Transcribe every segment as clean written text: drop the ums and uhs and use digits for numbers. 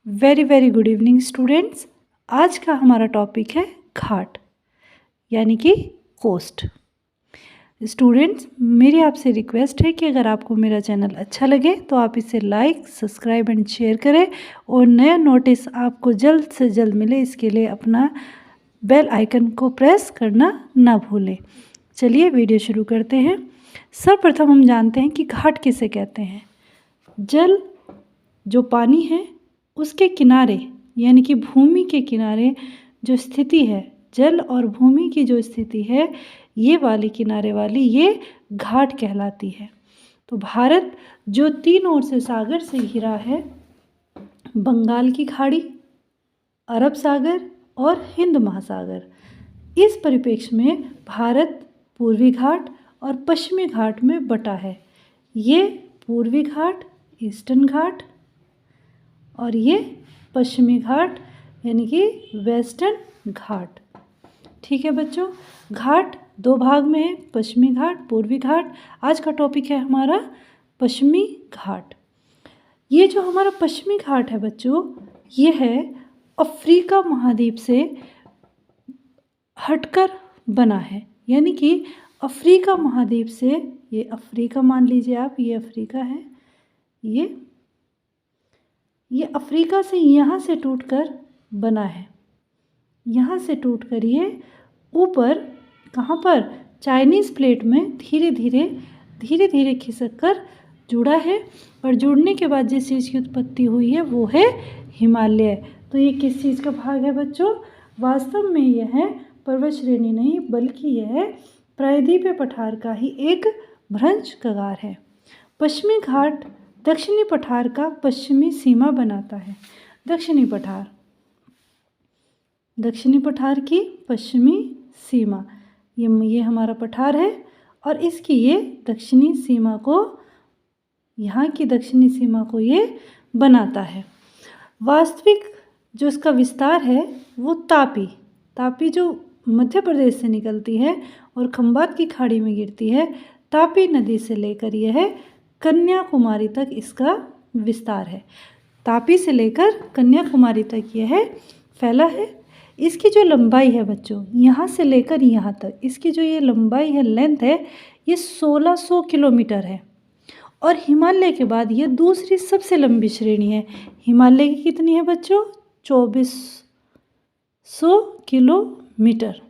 Very very good evening students. आज का हमारा टॉपिक है घाट यानी कि कोस्ट। स्टूडेंट्स, मेरी आपसे रिक्वेस्ट है कि अगर आपको मेरा चैनल अच्छा लगे तो आप इसे लाइक, सब्सक्राइब एंड शेयर करें और नया नोटिस आपको जल्द से जल्द मिले इसके लिए अपना बेल आइकन को प्रेस करना ना भूलें। चलिए वीडियो शुरू करते हैं। सर्वप्रथम हम जानते हैं कि घाट किसे कहते हैं। जल जो पानी है उसके किनारे यानी कि भूमि के किनारे जो स्थिति है, जल और भूमि की जो स्थिति है ये वाली किनारे वाली ये घाट कहलाती है। तो भारत जो तीन ओर से सागर से घिरा है, बंगाल की खाड़ी, अरब सागर और हिंद महासागर, इस परिप्रेक्ष्य में भारत पूर्वी घाट और पश्चिमी घाट में बटा है। ये पूर्वी घाट ईस्टर्न घाट और ये पश्चिमी घाट यानी कि वेस्टर्न घाट। ठीक है बच्चों, घाट दो भाग में है, पश्चिमी घाट, पूर्वी घाट। आज का टॉपिक है हमारा पश्चिमी घाट। ये जो हमारा पश्चिमी घाट है बच्चों, ये है अफ्रीका महाद्वीप से हटकर बना है। यानी कि अफ्रीका महाद्वीप से, ये अफ्रीका मान लीजिए आप, ये अफ्रीका है, ये अफ्रीका से यहाँ से टूटकर बना है। यहाँ से टूटकर ये ऊपर कहाँ पर, चाइनीज़ प्लेट में धीरे धीरे खिसक कर जुड़ा है। और जुड़ने के बाद जिस चीज़ की उत्पत्ति हुई है वो है हिमालय। तो ये किस चीज़ का भाग है बच्चों? वास्तव में यह है पर्वत श्रेणी नहीं बल्कि यह प्रायद्वीपीय पठार का ही एक भ्रंश कगार है। पश्चिमी घाट दक्षिणी पठार का पश्चिमी सीमा बनाता है। दक्षिणी पठार की पश्चिमी सीमा, ये हमारा पठार है और इसकी ये दक्षिणी सीमा को, यहाँ की दक्षिणी सीमा को ये बनाता है। वास्तविक जो इसका विस्तार है वो तापी जो मध्य प्रदेश से निकलती है और खंबात की खाड़ी में गिरती है, तापी नदी से लेकर यह कन्याकुमारी तक इसका विस्तार है। तापी से लेकर कन्याकुमारी तक यह फैला है। इसकी जो लंबाई है बच्चों, यहाँ से लेकर यहाँ तक, इसकी जो ये लंबाई है, लेंथ है, ये 1600 किलोमीटर है। और हिमालय के बाद ये दूसरी सबसे लंबी श्रेणी है। हिमालय की कितनी है बच्चों? 2400 किलोमीटर।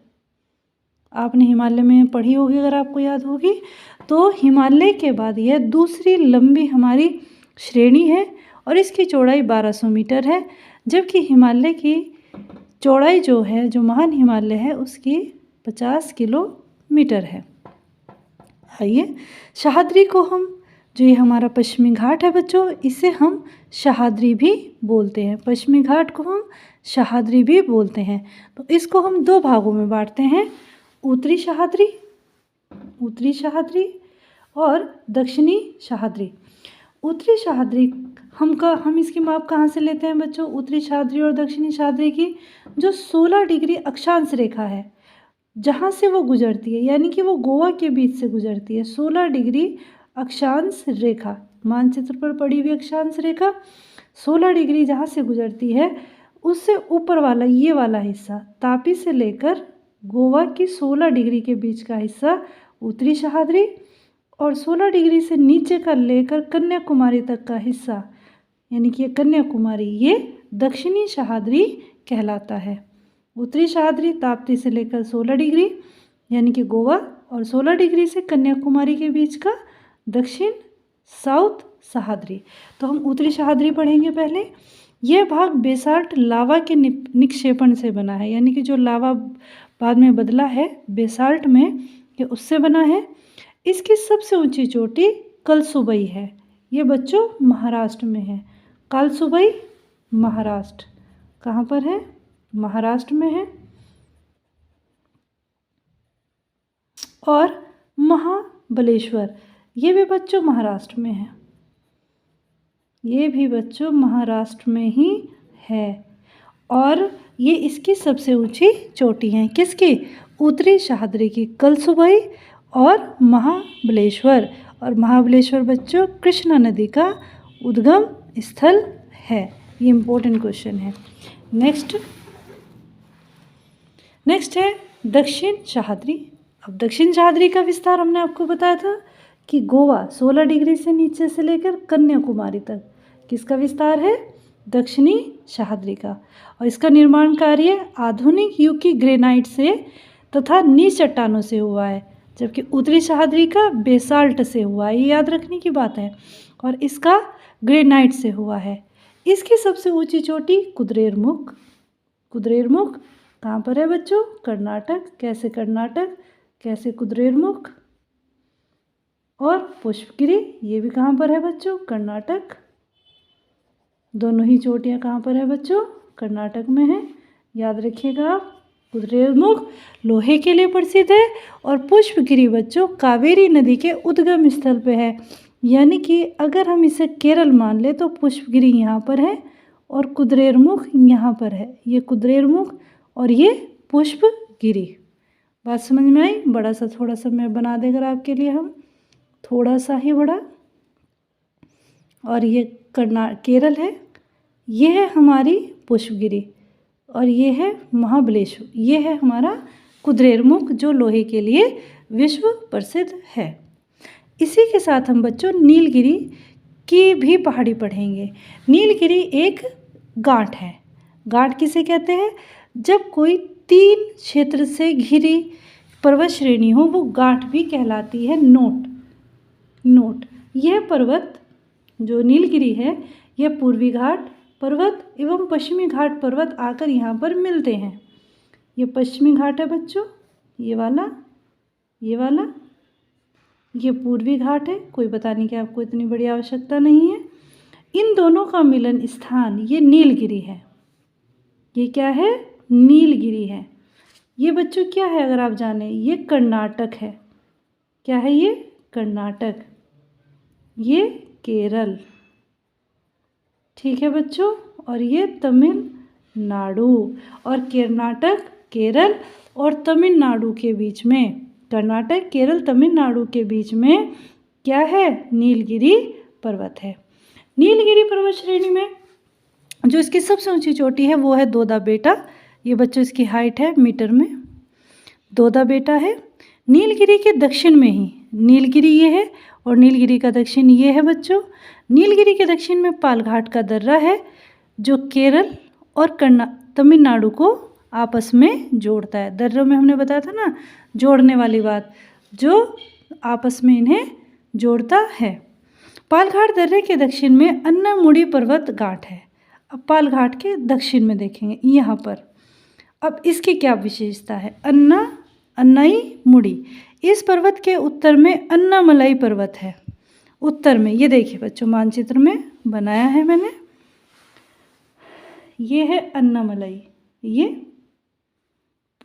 आपने हिमालय में पढ़ी होगी अगर आपको याद होगी। तो हिमालय के बाद यह दूसरी लंबी हमारी श्रेणी है और इसकी चौड़ाई 1200 मीटर है, जबकि हिमालय की चौड़ाई जो है, जो महान हिमालय है, उसकी 50 किलोमीटर है। आइए, सह्याद्री को हम, जो ये हमारा पश्चिमी घाट है बच्चों, इसे हम सह्याद्री भी बोलते हैं। पश्चिमी घाट को हम सह्याद्री भी बोलते हैं। तो इसको हम दो भागों में बांटते हैं, उत्तरी सह्याद्री और दक्षिणी सह्याद्री। उत्तरी सह्याद्री हम इसकी माप कहाँ से लेते हैं बच्चों? उत्तरी सह्याद्री और दक्षिणी सह्याद्री की जो 16 डिग्री अक्षांश रेखा है, जहाँ से वो गुजरती है, यानी कि वो गोवा के बीच से गुजरती है। 16 डिग्री अक्षांश रेखा, मानचित्र पर पड़ी हुई अक्षांश रेखा 16 डिग्री जहाँ से गुजरती है, उससे ऊपर वाला ये वाला हिस्सा, तापी से लेकर गोवा की 16 डिग्री के बीच का हिस्सा उत्तरी सह्याद्री, और 16 डिग्री से नीचे का लेकर कन्याकुमारी तक का हिस्सा, यानी कि कन्याकुमारी, ये दक्षिणी सह्याद्री कहलाता है। उत्तरी सह्याद्री ताप्ती से लेकर 16 डिग्री यानी कि गोवा, और 16 डिग्री से कन्याकुमारी के बीच का दक्षिण साउथ सह्याद्री। तो हम उत्तरी सह्याद्री पढ़ेंगे पहले। यह भाग बेसाल्ट लावा के निक्षेपण से बना है, यानी कि जो लावा बाद में बदला है बेसाल्ट में, ये उससे बना है। इसकी सबसे ऊंची चोटी कलसुबई है। ये बच्चों महाराष्ट्र में है। कलसुबई महाराष्ट्र, कहाँ पर है? महाराष्ट्र में है। और महाबलेश्वर, ये भी बच्चों महाराष्ट्र में है। ये भी बच्चों महाराष्ट्र में ही है। और ये इसकी सबसे ऊंची चोटी हैं। किसकी? उत्तरी सह्याद्री की, कलसुबई और महाबलेश्वर। और महाबलेश्वर बच्चों कृष्णा नदी का उद्गम स्थल है। ये इम्पोर्टेंट क्वेश्चन है। नेक्स्ट है दक्षिण सह्याद्री। अब दक्षिण सह्याद्री का विस्तार हमने आपको बताया था कि गोवा 16 डिग्री से नीचे से लेकर कन्याकुमारी तक किसका विस्तार है, दक्षिणी सह्याद्री का। और इसका निर्माण कार्य आधुनिक युग की ग्रेनाइट से तथा नीच चट्टानों से हुआ है, जबकि उत्तरी सह्याद्री का बेसाल्ट से हुआ है, ये याद रखने की बात है, और इसका ग्रेनाइट से हुआ है। इसकी सबसे ऊंची चोटी कुद्रेमुख कहाँ पर है बच्चों, कर्नाटक। कैसे कर्नाटक, कैसे कुद्रेमुख। और पुष्पगिरी ये भी कहाँ पर है बच्चों, कर्नाटक। दोनों ही चोटियाँ कहाँ पर है बच्चों, कर्नाटक में है, याद रखिएगा आप। कुद्रेमुख लोहे के लिए प्रसिद्ध है और पुष्पगिरी बच्चों कावेरी नदी के उद्गम स्थल पे है, यानी कि अगर हम इसे केरल मान ले तो पुष्पगिरी यहाँ पर है और कुद्रेमुख यहाँ पर है। ये कुद्रेमुख और ये पुष्पगिरी। बात समझ में आई। बड़ा सा थोड़ा सा मैं बना देगा आपके लिए, हम थोड़ा सा ही बड़ा। और ये केरल है, ये है हमारी पुष्पगिरी, और ये है महाबलेश्वर, ये है हमारा कुद्रेमुख जो लोहे के लिए विश्व प्रसिद्ध है। इसी के साथ हम बच्चों नीलगिरी की भी पहाड़ी पढ़ेंगे। नीलगिरी एक गांठ है। गांठ किसे कहते हैं, जब कोई 3 क्षेत्र से घिरी पर्वत श्रेणी हो वो गांठ भी कहलाती है। नोट यह पर्वत जो नीलगिरी है, यह पूर्वी घाट पर्वत एवं पश्चिमी घाट पर्वत आकर यहाँ पर मिलते हैं। ये पश्चिमी घाट है बच्चों, ये वाला, ये पूर्वी घाट है। कोई बताने की आपको इतनी बड़ी आवश्यकता नहीं है। इन दोनों का मिलन स्थान ये नीलगिरी है। ये क्या है, नीलगिरी है। ये बच्चों क्या है अगर आप जाने, ये कर्नाटक है। क्या है ये, कर्नाटक। ये केरल, ठीक है बच्चों। और ये तमिलनाडु। और कर्नाटक, केरल और तमिलनाडु के बीच में, कर्नाटक, केरल, तमिलनाडु के बीच में क्या है, नीलगिरी पर्वत है। नीलगिरी पर्वत श्रेणी में जो इसकी सबसे ऊंची चोटी है वो है दोदा बेटा। ये बच्चों इसकी हाइट है मीटर में, दोदा बेटा है। नीलगिरी के दक्षिण में ही नीलगिरी ये है और नीलगिरी का दक्षिण ये है बच्चों। नीलगिरी के दक्षिण में पालघाट का दर्रा है जो केरल और तमिलनाडु को आपस में जोड़ता है। दर्रों में हमने बताया था ना, जोड़ने वाली बात, जो आपस में इन्हें जोड़ता है। पालघाट दर्रे के दक्षिण में अन्नामुड़ी पर्वत गांठ है। अब पालघाट के दक्षिण में देखेंगे यहाँ पर। अब इसकी क्या विशेषता है, अन्नाई मुड़ी। इस पर्वत के उत्तर में अन्नामलाई पर्वत है। उत्तर में ये देखिए बच्चों, मानचित्र में बनाया है मैंने, ये है अन्नामलाई। ये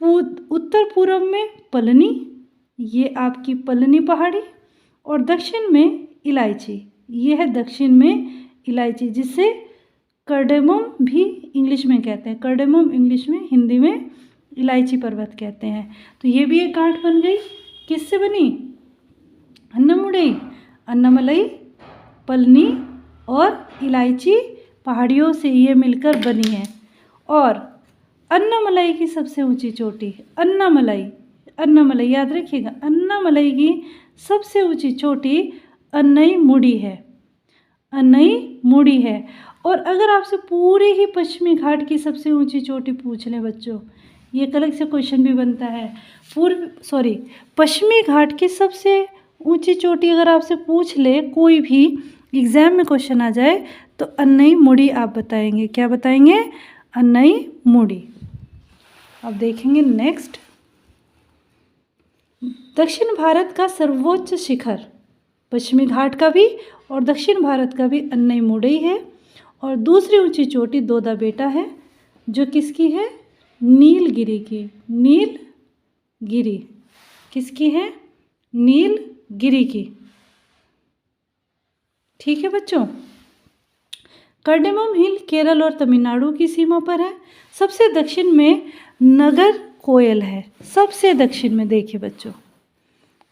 उत्तर पूर्व में पलनी, ये आपकी पलनी पहाड़ी, और दक्षिण में इलायची, ये है दक्षिण में इलायची, जिसे कार्डेमम भी इंग्लिश में कहते हैं। कार्डेमम इंग्लिश में, हिंदी में इलायची पर्वत कहते हैं। तो ये भी एक गांठ बन गई। किससे बनी, अन्नामुड़ी, अन्नामलाई, पलनी और इलायची पहाड़ियों से ये मिलकर बनी है। और अन्नामलाई की सबसे ऊंची चोटी, अन्नामलाई याद रखिएगा, अन्नामलाई की सबसे ऊंची चोटी अन्नाईमुड़ी है। और अगर आपसे पूरे ही पश्चिमी घाट की सबसे ऊंची चोटी पूछ लें बच्चों, ये अलग से क्वेश्चन भी बनता है। पश्चिमी घाट की सबसे ऊंची चोटी अगर आपसे पूछ ले, कोई भी एग्जाम में क्वेश्चन आ जाए, तो अन्नाईमुड़ी आप बताएंगे। क्या बताएंगे, अन्नाईमुड़ी। अब देखेंगे नेक्स्ट, दक्षिण भारत का सर्वोच्च शिखर, पश्चिमी घाट का भी और दक्षिण भारत का भी अन्नाईमुड़ी है। और दूसरी ऊंची चोटी दोदा बेटा है, जो किसकी है, नीलगिरी की। नीलगिरी किसकी है, नीलगिरी की। ठीक है बच्चों। कार्डेमम हिल केरल और तमिलनाडु की सीमा पर है। सबसे दक्षिण में नागरकोइल है। सबसे दक्षिण में देखिए बच्चों,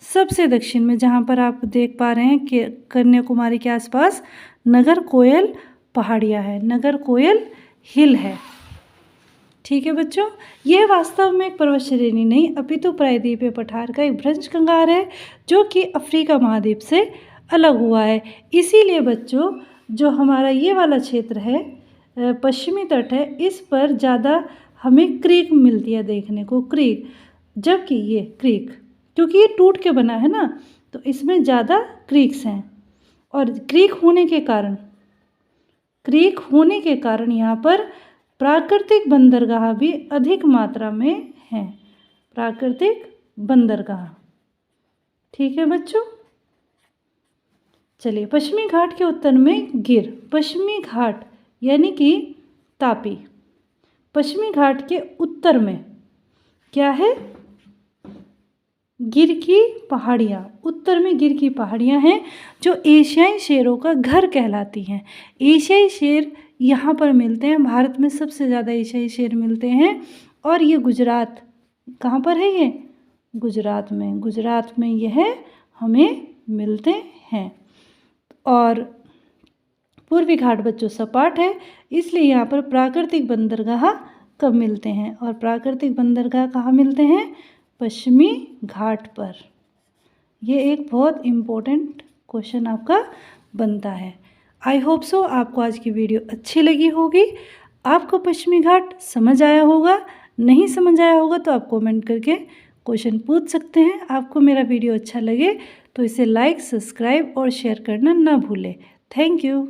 सबसे दक्षिण में जहाँ पर आप देख पा रहे हैं कि कन्याकुमारी के आसपास नागरकोइल पहाड़ियाँ हैं, नगर कोयल हिल है। ठीक है बच्चों, यह वास्तव में एक पर्वत श्रेणी नहीं अपितु प्रायद्वीपीय पठार का एक भ्रंश कंगार है जो कि अफ्रीका महाद्वीप से अलग हुआ है। इसीलिए बच्चों जो हमारा ये वाला क्षेत्र है पश्चिमी तट है, इस पर ज़्यादा हमें क्रीक मिलती है देखने को, क्रीक, जबकि ये क्रीक क्योंकि ये टूट के बना है ना, तो इसमें ज़्यादा क्रीक्स हैं। और क्रीक होने के कारण यहाँ पर प्राकृतिक बंदरगाह भी अधिक मात्रा में हैं, प्राकृतिक बंदरगाह। ठीक है बच्चों, चलिए पश्चिमी घाट के उत्तर में गिर, पश्चिमी घाट यानी कि तापी, पश्चिमी घाट के उत्तर में क्या है, गिर की पहाड़ियाँ, उत्तर में गिर की पहाड़ियाँ हैं जो एशियाई शेरों का घर कहलाती हैं। एशियाई शेर यहाँ पर मिलते हैं, भारत में सबसे ज़्यादा एशियाई शेर मिलते हैं। और ये गुजरात, कहाँ पर है ये, गुजरात में यह हमें मिलते हैं। और पूर्वी घाट बच्चों सपाट है, इसलिए यहाँ पर प्राकृतिक बंदरगाह कब मिलते हैं, और प्राकृतिक बंदरगाह कहाँ मिलते हैं, पश्चिमी घाट पर। ये एक बहुत इम्पोर्टेंट क्वेश्चन आपका बनता है। आई होप सो आपको आज की वीडियो अच्छी लगी होगी, आपको पश्चिमी घाट समझ आया होगा। नहीं समझ आया होगा तो आप कमेंट करके क्वेश्चन पूछ सकते हैं। आपको मेरा वीडियो अच्छा लगे तो इसे लाइक, सब्सक्राइब और शेयर करना ना भूलें। Thank you.